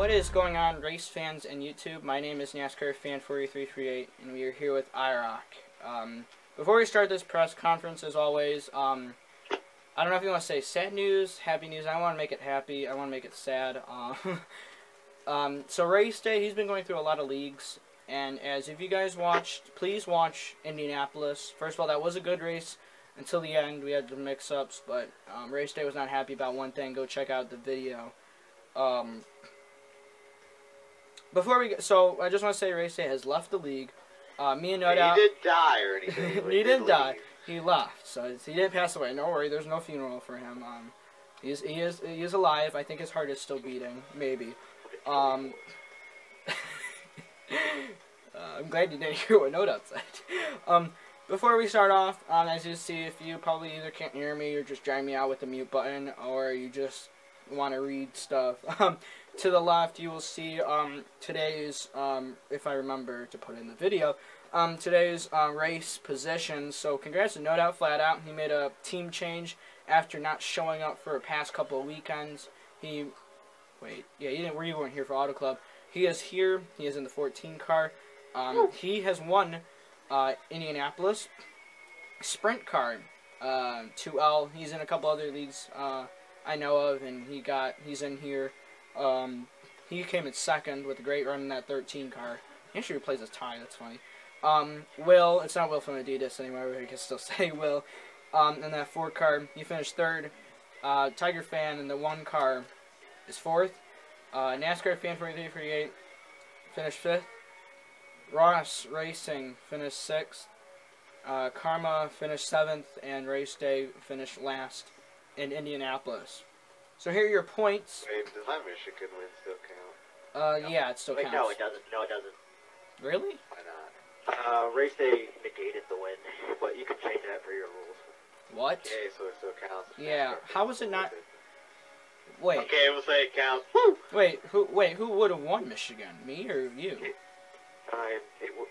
What is going on, race fans and YouTube? My name is NASCAR Fan 4338, and we are here with IROC. Before we start this press conference, as always, I don't know if you want to say sad news, happy news. I want to make it happy. I want to make it sad. So race day, he's been going through a lot of leagues, and as if you guys watched, please watch Indianapolis. First of all, that was a good race until the end. We had the mix-ups, but race day was not happy about one thing. Go check out the video. Before we so I just want to say Race Day has left the league. Me and No Doubt. He didn't die or anything. He didn't die. He left. So he didn't pass away. No worry. There's no funeral for him. He is alive. I think his heart is still beating. Maybe. I'm glad you didn't hear what No Doubt said. Before we start off, as you see, if you probably either can't hear me or just drag me out with the mute button, or you just want to read stuff. To the left, you will see today's, if I remember to put in the video, today's race position. So congrats to No Doubt Flat Out. He made a team change after not showing up for the past couple of weekends. You weren't here for Auto Club. He is here. He is in the 14 car. He has won Indianapolis Sprint car 2L. He's in a couple other leagues I know of, and he's in here. He came in second with a great run in that 13 car. He actually replays his tie, that's funny. Will, it's not Will from Adidas anymore, but I can still say Will. In that 4 car, he finished third. Tiger Fan in the 1 car is fourth. NASCAR Fan 4338 finished fifth. Ross Racing finished sixth. Karma finished seventh, and Race Day finished last in Indianapolis. So here are your points. Wait, does my Michigan win still count? Yeah, it still counts. No, it doesn't. No, it doesn't. Really? Why not? Race day negated the win, but you can change that for your rules. What? Okay, so it still counts. Yeah. How was it not? Wait. Okay, we'll say it counts. Wait. Who would have won Michigan? Me or you?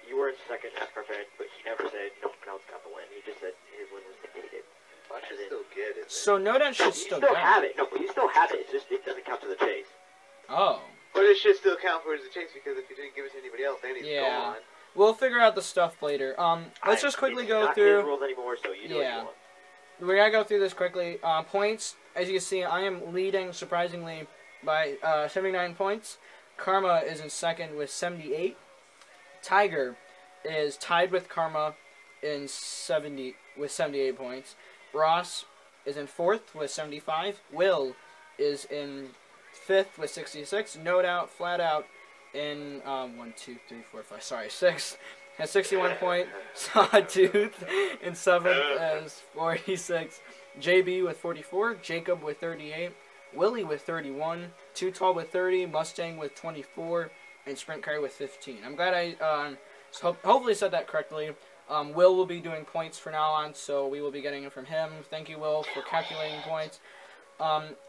You were in second NASCAR fan, but he never said no one else got the win. He just said his win was negated. I should still get it. So No Doubt should still you still get have it. No, but you still have it. It's just it doesn't count to the chase. Oh. But it should still count for the chase, because if you didn't give it to anybody else, then he's gone. We'll figure out the stuff later. Let's just quickly go not through. His rules anymore, so you do what you want. We're gonna go through this quickly. Points, as you can see, I am leading surprisingly by 79 points. Karma is in second with 78. Tiger is tied with Karma in 78 points. Ross is in fourth with 75. Will is in fifth with 66. No Doubt Flat Out in 6th has 61 points. Sawtooth in 7th has 46. JB with 44. Jacob with 38. Willie with 31. Too Tall with 30. Mustang with 24. And Sprint Car with 15. I'm glad I hopefully said that correctly. Will be doing points from now on, so we will be getting it from him. Thank you, Will, for calculating points.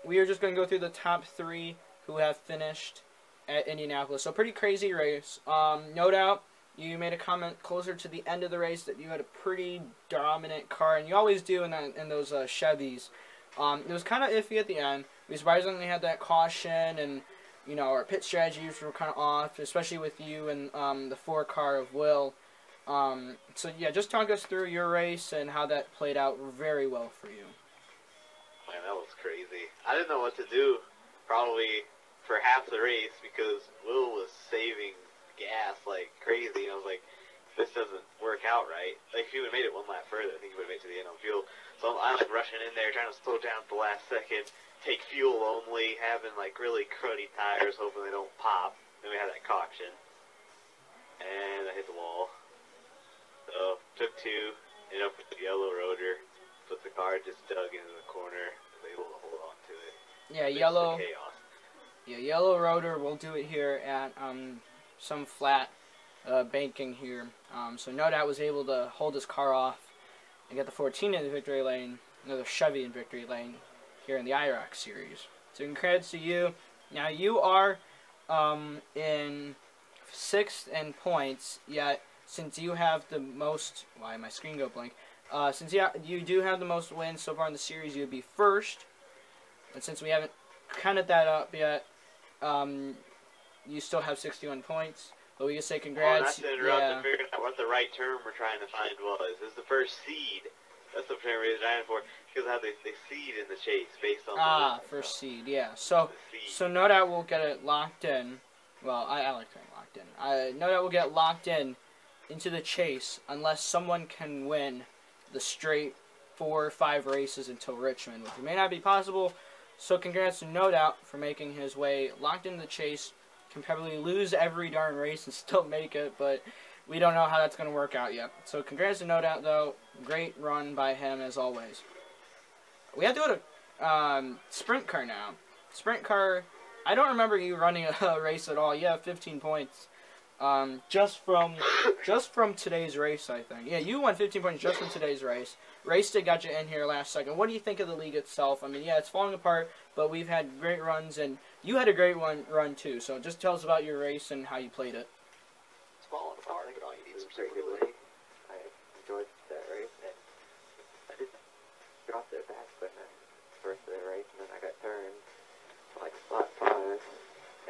We are just going to go through the top 3 who have finished at Indianapolis. So pretty crazy race. No Doubt, you made a comment closer to the end of the race that you had a pretty dominant car, and you always do in those Chevys. It was kind of iffy at the end. We surprisingly had that caution, and our pit strategies were kind of off, especially with you and the 4 car of Will. So yeah, just talk us through your race and how that played out very well for you. Man, that was crazy. I didn't know what to do, probably for half the race, because Will was saving gas like crazy, and I was like, this doesn't work out right. Like, if he would have made it one lap further, I think he would have made it to the end on fuel. So I'm like rushing in there, trying to slow down at the last second, take fuel only, having like really cruddy tires, hoping they don't pop. Then we had that caution, and I hit the wall. So took 2, ended up with the yellow rotor, but the car just dug into the corner. I was able to hold on to it. Yeah, yellow. Chaos. Yeah, yellow rotor. We'll do it here at some flat banking here. So No Doubt was able to hold his car off and get the 14 in the victory lane, another Chevy in victory lane here in the IROC series. So congrats to you. Now you are in 6th in points, yet since you have the most, why my screen go blank? Since you do have the most wins so far in the series, you'd be first. But since we haven't counted that up yet, you still have 61 points. But we can say Oh, congrats. not to interrupt, Yeah. I figured out what the right term we're trying to find was. It's the first seed. That's the term we're trying for, because how they seed in the chase based on the First seed, yeah. So the seed. so no doubt we'll get it locked in. Well, I like saying locked in. No doubt we'll get locked in into the chase unless someone can win the straight 4 or 5 races until Richmond, which may not be possible. So congrats to No Doubt for making his way locked into the chase. Can probably lose every darn race and still make it, but we don't know how that's going to work out yet. So congrats to No Doubt, though. Great run by him, as always. We have to go to Sprint Car now. Sprint Car, I don't remember you running a race at all. You have 15 points. Just from today's race, I think. Yeah, you won 15 points just from today's race. Race Day got you in here last second. What do you think of the league itself? I mean, yeah, it's falling apart, but we've had great runs, and you had a great run too. So just tell us about your race and how you played it. It's falling apart, but all you need is a pretty good league. I enjoyed that race, and I did drop their back equipment first of the race, and then I got turned to like spot 5,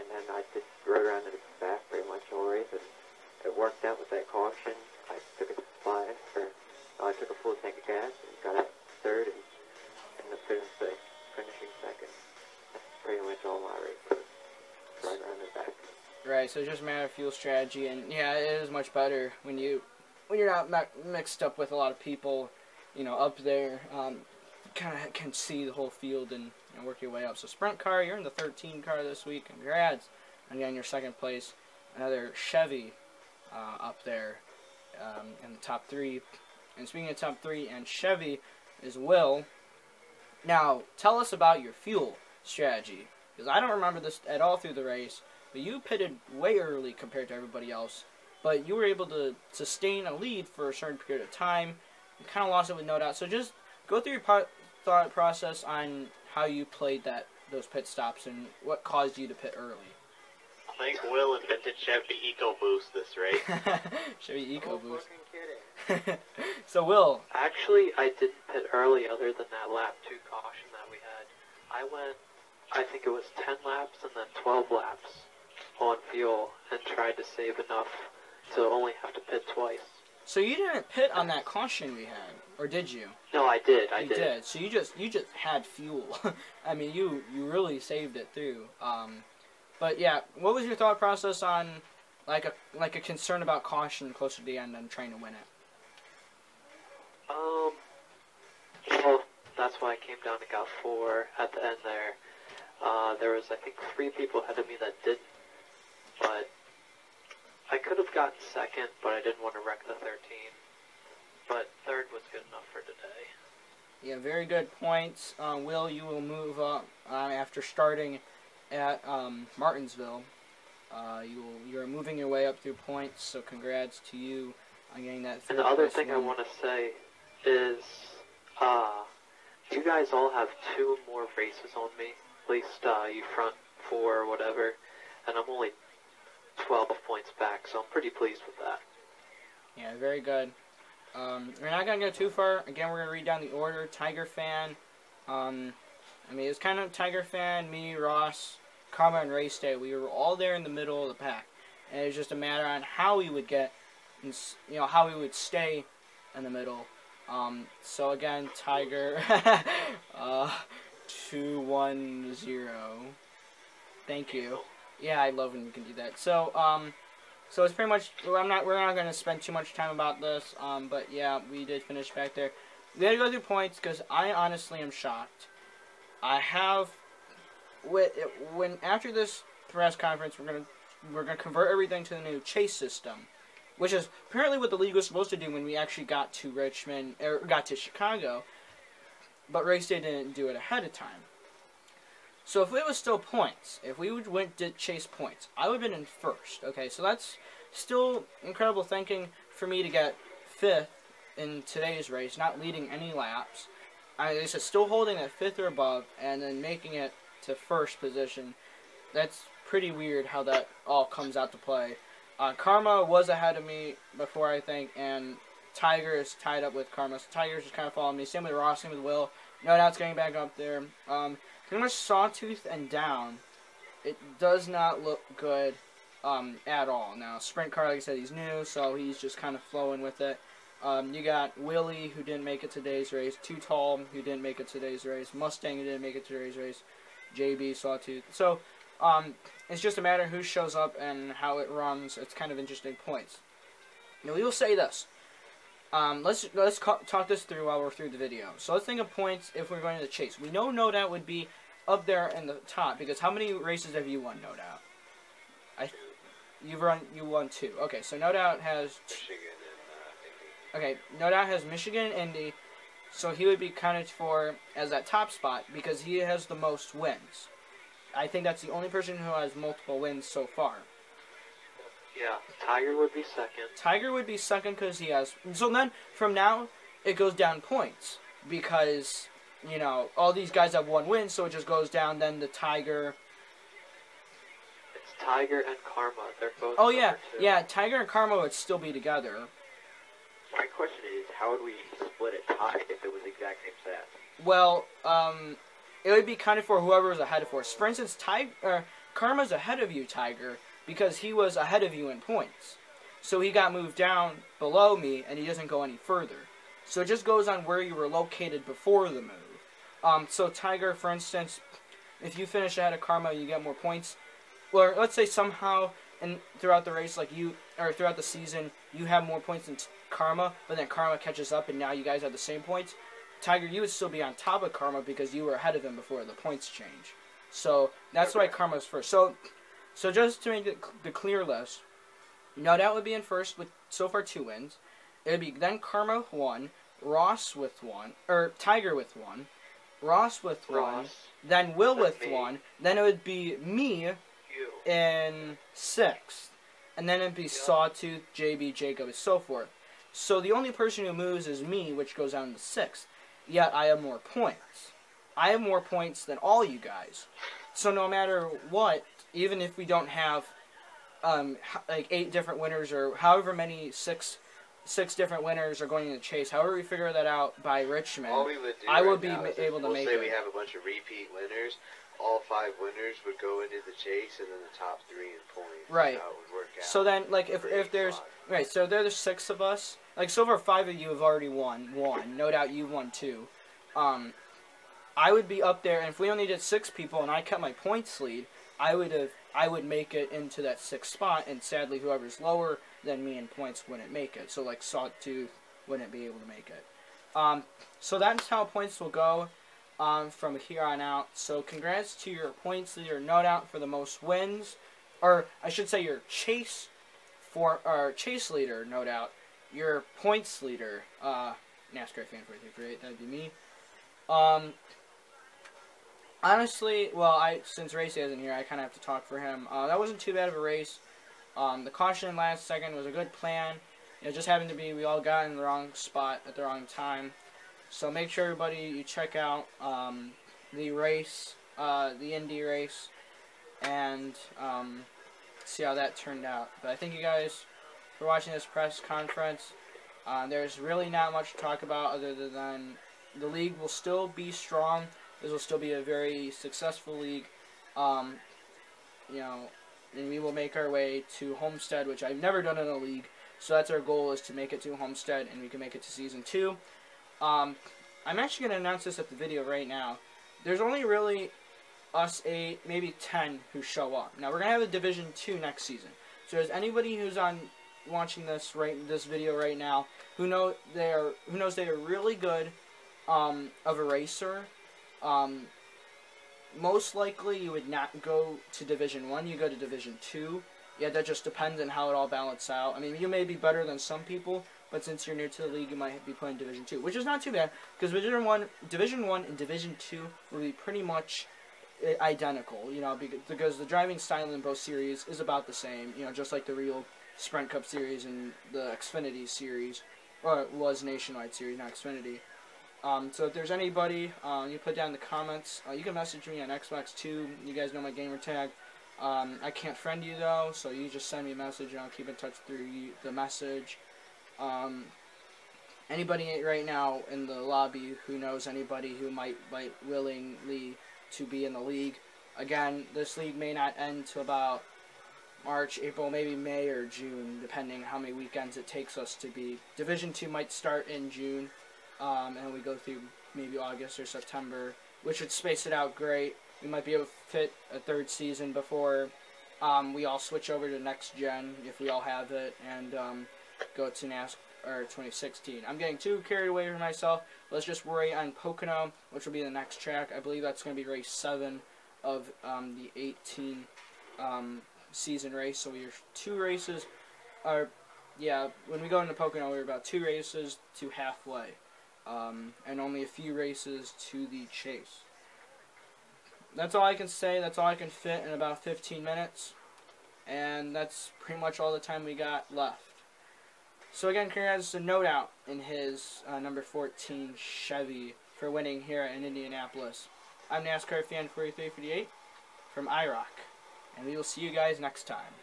and then I just rode around in the back pretty much all race, and it worked out with that caution. I took a supply I took a full tank of gas and got out third and ended up finishing second. That's pretty much all my race was. Right around the back. Right, so it's just a matter of fuel strategy, and yeah, it is much better when you're not mixed up with a lot of people, up there. Kind of can see the whole field and work your way up. So Sprint Car, you're in the 13 car this week. Congrats on getting your second place. Another Chevy up there in the top 3. And speaking of top 3 and Chevy is Will. Now, tell us about your fuel strategy, because I don't remember this at all through the race, but you pitted way early compared to everybody else, but you were able to sustain a lead for a certain period of time. You kind of lost it with No Doubt. So just go through your thought process on how you played those pit stops and what caused you to pit early. I think Will invented Chevy EcoBoost this race. Chevy EcoBoost. No fucking kidding. So Will. Actually, I didn't pit early other than that lap 2 caution that we had. I went, I think it was 10 laps and then 12 laps on fuel and tried to save enough to only have to pit twice. So you didn't pit on that caution we had, or did you? No, I did. You did. So you just had fuel. I mean, you really saved it through. But yeah, what was your thought process on like a concern about caution closer to the end and trying to win it? Well, that's why I came down and got 4 at the end there. There was, I think, 3 people ahead of me that didn't, but I could have gotten second, but I didn't want to wreck the 13. But third was good enough for today. Yeah, very good points. Will, you will move up after starting at Martinsville. You're moving your way up through points, so congrats to you on getting that. And the other thing I want to say is, you guys all have 2 more races on me. At least you front 4 or whatever, and I'm only 12 points back, so I'm pretty pleased with that. Yeah, very good. We're not going to go too far. Again, we're going to read down the order. Tiger Fan. It's kind of Tiger Fan, me, Ross, Karma, and Race Day. We were all there in the middle of the pack. And it was just a matter on how we would get, how we would stay in the middle. So again, Tiger, 210. Thank you. Yeah, I love when you can do that. So, so it's pretty much. We're not going to spend too much time about this. But yeah, we did finish back there. We had to go through points because I honestly am shocked. I have, when after this press conference, we're gonna convert everything to the new chase system, which is apparently what the league was supposed to do when we actually got to Richmond or got to Chicago. But Race Day didn't do it ahead of time. So if it was still points, if we did chase points, I would have been in first. Okay, so that's still incredible thinking for me to get 5th in today's race, not leading any laps. I said still holding at 5th or above, and then making it to first position. That's pretty weird how that all comes out to play. Karma was ahead of me before, I think, and Tiger is tied up with Karma. So Tiger's just kind of following me. Same with Ross, same with Will. No Doubt's getting back up there. Pretty much sawtooth and down. It does not look good at all. Now, sprint car, like I said, he's new, so he's just kind of flowing with it. You got Willie, who didn't make it today's race. Too Tall, who didn't make it today's race. Mustang, who didn't make it today's race. JB, Sawtooth. So, it's just a matter of who shows up and how it runs. It's kind of interesting points. Now, we will say this. Let's talk this through while we're through the video. So, let's think of points if we're going to the chase. We know No Doubt would be up there in the top, because how many races have you won, No Doubt? You won 2. Okay, so No Doubt has... Michigan and Okay, No Doubt has Michigan and Indy, so he would be counted for as that top spot because he has the most wins. I think that's the only person who has multiple wins so far. Yeah, Tiger would be second. Tiger would be second because he has... So then, from now, it goes down points because, you know, all these guys have 1 win, so it just goes down. Then the Tiger... It's Tiger and Karma. They're both Oh, yeah. number 2. Yeah, Tiger and Karma would still be together. My question is, how would we split it tied if it was the exact same stats? Well, it would be kind of for whoever was ahead of us. For instance, Karma's ahead of you, Tiger, because he was ahead of you in points. So he got moved down below me, and he doesn't go any further. So it just goes on where you were located before the move. So Tiger, for instance, if you finish ahead of Karma, you get more points. Or let's say somehow throughout the race, or throughout the season, you have more points than Karma, but then Karma catches up, and now you guys have the same points. Tiger, you would still be on top of Karma because you were ahead of him before the points change. So that's why Karma's first. So just to make it the clear list, No Doubt would be in first with so far 2 wins. It would be then Karma with 1, Ross with 1, or Tiger with 1, Ross with 1, then Will with 1, then it would be me in 6th, and then it'd be Sawtooth, JB, Jacob, and so forth. So the only person who moves is me, which goes down to 6th. Yet I have more points. I have more points than all you guys. So no matter what, even if we don't have like 8 different winners or however many 6 different winners are going in the chase, however we figure that out by Richmond, all we would do I right would be now is able to we'll make say it. we have a bunch of repeat winners. All 5 winners would go into the chase, and then the top 3 in points. Right. That's how it would work out. So then, like, if there's... Right, so there are 6 of us. Like, so far 5 of you have already won 1. No Doubt you've won 2. I would be up there, and if we only did 6 people and I kept my points lead, I would make it into that 6th spot, and sadly whoever's lower than me in points wouldn't make it. So, like, Sawtooth wouldn't be able to make it. So that's how points will go from here on out. So congrats to your points leader, No Doubt, for the most wins. Or, I should say your chase leader, No Doubt. Your points leader, NASCAR fan 4338, that'd be me. Honestly, well, since Racy isn't here, I kind of have to talk for him. That wasn't too bad of a race. The caution last second was a good plan. It just happened to be we all got in the wrong spot at the wrong time. So make sure everybody you check out the race, the Indy race, and see how that turned out. But I thank you guys for watching this press conference. There's really not much to talk about other than the league will still be strong. This will still be a very successful league. You know, and we will make our way to Homestead, which I've never done in a league. So that's our goal, is to make it to Homestead, and we can make it to Season 2. I'm actually going to announce this at the video right now. There's only really us 8, maybe 10 who show up. Now, we're going to have a Division 2 next season. So there's anybody who's watching this video right now who knows they are really good of a racer. Most likely you would not go to Division 1, you go to Division 2. Yeah, that just depends on how it all balances out. I mean, you may be better than some people, but since you're new to the league, you might be playing Division 2, which is not too bad, because Division 1 and Division 2 will be pretty much identical, you know, because the driving style in both series is about the same, you know, just like the real Sprint Cup series and the Xfinity series, or it was Nationwide series, not Xfinity. So if there's anybody, you put down in the comments. You can message me on Xbox 2. You guys know my gamer tag. I can't friend you though, so you just send me a message and I'll keep in touch through the message. Anybody right now in the lobby who knows anybody who might willingly to be in the league. Again, this league may not end till about March, April, maybe May or June, depending how many weekends it takes us to be. Division 2 might start in June, and we go through maybe August or September, which would space it out great. We might be able to fit a third season before we all switch over to next gen, if we all have it, and go to NASCAR 2016. I'm getting too carried away from myself. Let's just worry on Pocono, which will be the next track. I believe that's going to be race 7 of the 18 season race. So we're 2 races. Yeah, when we go into Pocono, we're about 2 races to halfway, and only a few races to the chase. That's all I can say. That's all I can fit in about 15 minutes, and that's pretty much all the time we got left. So again, congrats to No Doubt in his number 14 Chevy for winning here in Indianapolis. I'm NASCAR fan 4358 from IROC, and we will see you guys next time.